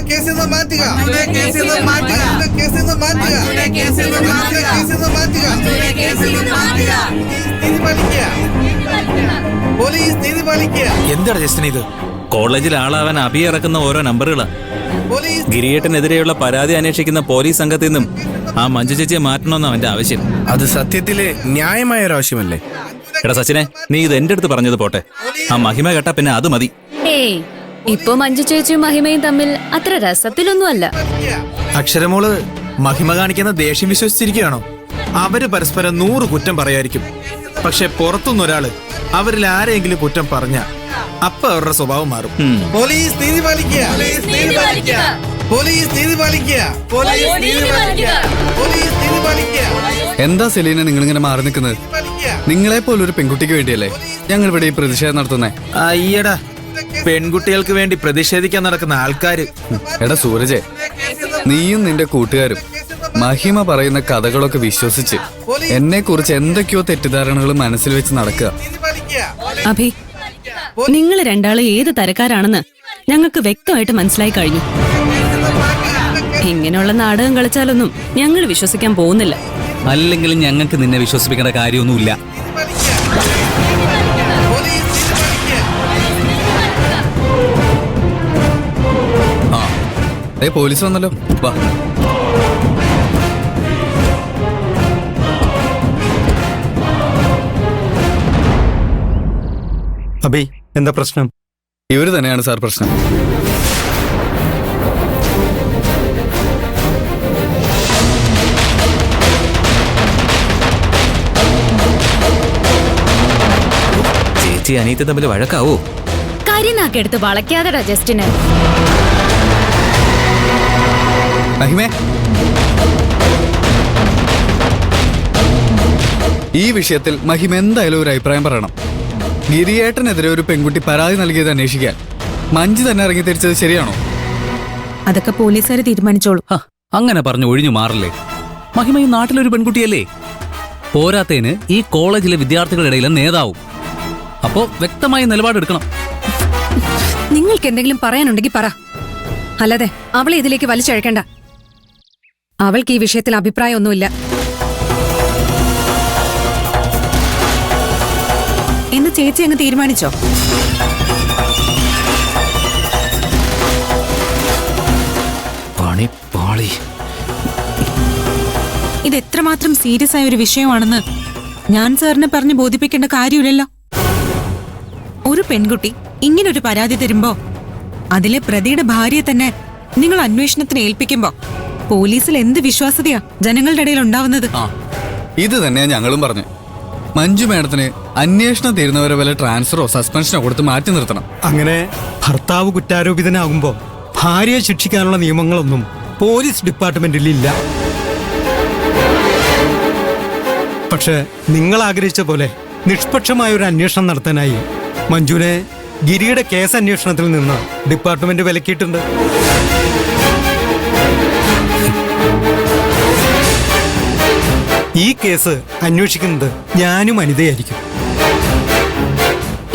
കേസിൽ നിന്ന് മാറ്റുക. പോലീസ് നീതി പാലിക്കുക. എന്താണ് ജസ്റ്റിന് ഇത്? കോളേജിൽ ആളാവാൻ അഭി ഇറക്കുന്ന ഓരോ നമ്പറുകളാ. ഗിരിയേട്ടനെതിരെയുള്ള പരാതി അന്വേഷിക്കുന്ന പോലീസ് സംഘത്തിൽ നിന്നും ആ മഞ്ജു ചേച്ചിയെ മാറ്റണമെന്ന് അവന്റെ ആവശ്യം. അത് സത്യത്തിലെ ന്യായമായ ഒരു ആവശ്യമല്ലേ? എടാ സച്ചിനെ, നീ ഇത് എന്റെ അടുത്ത് പറഞ്ഞത് പോട്ടെ. ആ മഹിമ കേട്ടാ പിന്നെ അത് മതി. ഏയ്, ഇപ്പൊ മഞ്ജു ചേച്ചിയും മഹിമയും തമ്മിൽ അത്ര രസത്തിലൊന്നുമല്ല. അക്ഷരമോള് മഹിമ കാണിക്കുന്ന ദേഷ്യം വിശ്വസിച്ചിരിക്കുകയാണോ? അവര് പരസ്പരം 100 കുറ്റം പറയായിരിക്കും. പക്ഷെ പുറത്തുനിന്നൊരാള് അവരിൽ ആരെങ്കിലും കുറ്റം പറഞ്ഞ അപ്പൊ അവരുടെ സ്വഭാവം മാറും. പോലീസ് നീതി പാലിക്കുക. എന്താ സെലീന നിങ്ങളിങ്ങനെ മാറി നിൽക്കുന്നത്? നിങ്ങളെ പോലൊരു പെൺകുട്ടിക്ക് വേണ്ടിയല്ലേ ഞങ്ങൾ ഇവിടെ ഈ പ്രതിഷേധം നടത്തുന്നേ? അയ്യടാ, പെൺകുട്ടികൾക്ക് വേണ്ടി പ്രതിഷേധിക്കാൻ നടക്കുന്ന ആൾക്കാര്. എടാ സൂരജെ, നീയും നിന്റെ കൂട്ടുകാരും മഹിമ പറയുന്ന കഥകളൊക്കെ വിശ്വസിച്ച് എന്നെ കുറിച്ച് എന്തൊക്കെയോ തെറ്റിദ്ധാരണകൾ മനസ്സിൽ വെച്ച് നടക്കുക. അഭി, നിങ്ങൾ രണ്ടാളും ഏത് തരക്കാരാണെന്ന് ഞങ്ങൾക്ക് വ്യക്തമായിട്ട് മനസ്സിലായി കഴിഞ്ഞു. ഇങ്ങനെയുള്ള നാടകം കളിച്ചാലൊന്നും ഞങ്ങൾ വിശ്വസിക്കാൻ പോകുന്നില്ല. അല്ലെങ്കിലും ഞങ്ങൾക്ക് നിന്നെ വിശ്വസിപ്പിക്കേണ്ട കാര്യമൊന്നുമില്ല. പോലീസ് വന്നല്ലോ, വാ. അബി, എന്താ പ്രശ്നം? ഇവര് തന്നെയാണ് സാർ പ്രശ്നം. ചേച്ചി അനിയത്തി തമ്മിൽ വഴക്കാവോ? കരിനാക്കെടുത്ത് വളയ്ക്കാതെടാ ജസ്റ്റിന്. മഹിമേ, ഈ വിഷയത്തിൽ മഹിമ എന്തായാലും ഒരു അഭിപ്രായം പറയണം. ഗിരിയേട്ടനെതിരെ ഒരു പെൺകുട്ടി പരാതി നൽകിയത് അന്വേഷിക്കാൻ മഞ്ജു തന്നെ ഇറങ്ങി തിരിച്ചത് ശരിയാണോ? അതൊക്കെ പോലീസുകാർ തീരുമാനിച്ചോളൂ. അങ്ങനെ പറഞ്ഞു ഒഴിഞ്ഞു മാറില്ലേ? മഹിമ ഈ നാട്ടിലൊരു പെൺകുട്ടിയല്ലേ? പോരാത്തതിന് ഈ കോളേജിലെ വിദ്യാർത്ഥികളുടെ ഇടയിലെ നേതാവും. അപ്പോ വ്യക്തമായ നിലപാടെടുക്കണം. നിങ്ങൾക്ക് എന്തെങ്കിലും പറയാനുണ്ടെങ്കിൽ പറ, അല്ലാതെ അവളെ ഇതിലേക്ക് വലിച്ചഴക്കണ്ട. അവൾക്ക് ഈ വിഷയത്തിൽ അഭിപ്രായമൊന്നുമില്ല. എന്ന് ചേച്ചി അങ്ങ് തീരുമാനിച്ചോ? ഇത് എത്രമാത്രം സീരിയസ് ആയ ഒരു വിഷയമാണെന്ന് ഞാൻ സാറിനെ പറഞ്ഞ് ബോധിപ്പിക്കേണ്ട കാര്യമില്ലല്ലോ. ഒരു പെൺകുട്ടി ഇങ്ങനൊരു പരാതി തരുമ്പോ അതിലെ പ്രതിയുടെ ഭാര്യയെ തന്നെ നിങ്ങൾ അന്വേഷണത്തിന് ഏൽപ്പിക്കുമ്പോ പോലീസിൽ എന്ത് വിശ്വാസ്യതയാ ജനങ്ങളുടെ ഇടയിൽ ഉണ്ടാവുന്നത്? ഇത് തന്നെയാ ഞങ്ങളും പറഞ്ഞു. മഞ്ജു മേഡത്തിന് അന്വേഷണം തീരുന്നവരെ വല്ല ട്രാൻസ്ഫറോ സസ്പെൻഷനോ കൊടുത്ത് മാറ്റി നിർത്തണം. അങ്ങനെ ഭർത്താവ് കുറ്റാരോപിതനാകുമ്പോ ഭാര്യയെ ശിക്ഷിക്കാനുള്ള നിയമങ്ങളൊന്നും പോലീസ് ഡിപ്പാർട്ട്മെന്റിൽ ഇല്ല. പക്ഷെ നിങ്ങൾ ആഗ്രഹിച്ച പോലെ നിഷ്പക്ഷമായ ഒരു അന്വേഷണം നടത്താനായി മഞ്ജുവിനെ ഗിരിയുടെ കേസ് അന്വേഷണത്തിൽ നിന്ന് ഡിപ്പാർട്ട്മെന്റ് വിലക്കിയിട്ടുണ്ട്. ഈ കേസ് അന്വേഷിക്കുന്നത് ഞാനും അനിതയായിരിക്കും.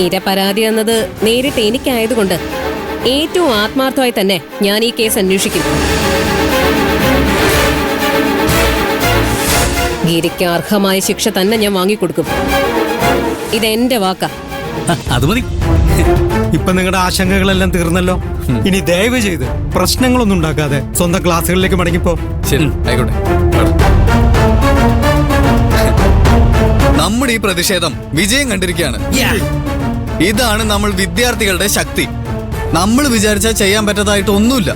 ഇര പരാതി എന്നത് നേരിട്ട് എനിക്കായതുകൊണ്ട് ഏറ്റവും ആത്മാർത്ഥമായി തന്നെ ഞാൻ ഈ കേസ് അന്വേഷിക്കും. ഗിരിക്ക് അർഹമായ ശിക്ഷ തന്നെ ഞാൻ വാങ്ങിക്കൊടുക്കും. ഇതെന്റെ വാക്കാ. അത് മതി. ഇപ്പൊ നിങ്ങളുടെ ആശങ്കകളെല്ലാം തീർന്നല്ലോ. ഇനി ദയവ് ചെയ്ത് പ്രശ്നങ്ങളൊന്നും ഉണ്ടാക്കാതെ സ്വന്തം ക്ലാസ്സുകളിലേക്ക് മടങ്ങിപ്പോ. ശരി, ആയിക്കോട്ടെ. നമ്മുടെ ഈ പ്രതിഷേധം വിജയം കണ്ടിരിക്കുകയാണ്. ഇതാണ് നമ്മൾ വിദ്യാർത്ഥികളുടെ ശക്തി. നമ്മൾ വിചാരിച്ചാൽ ചെയ്യാൻ പറ്റാത്തതായിട്ട് ഒന്നുമില്ല.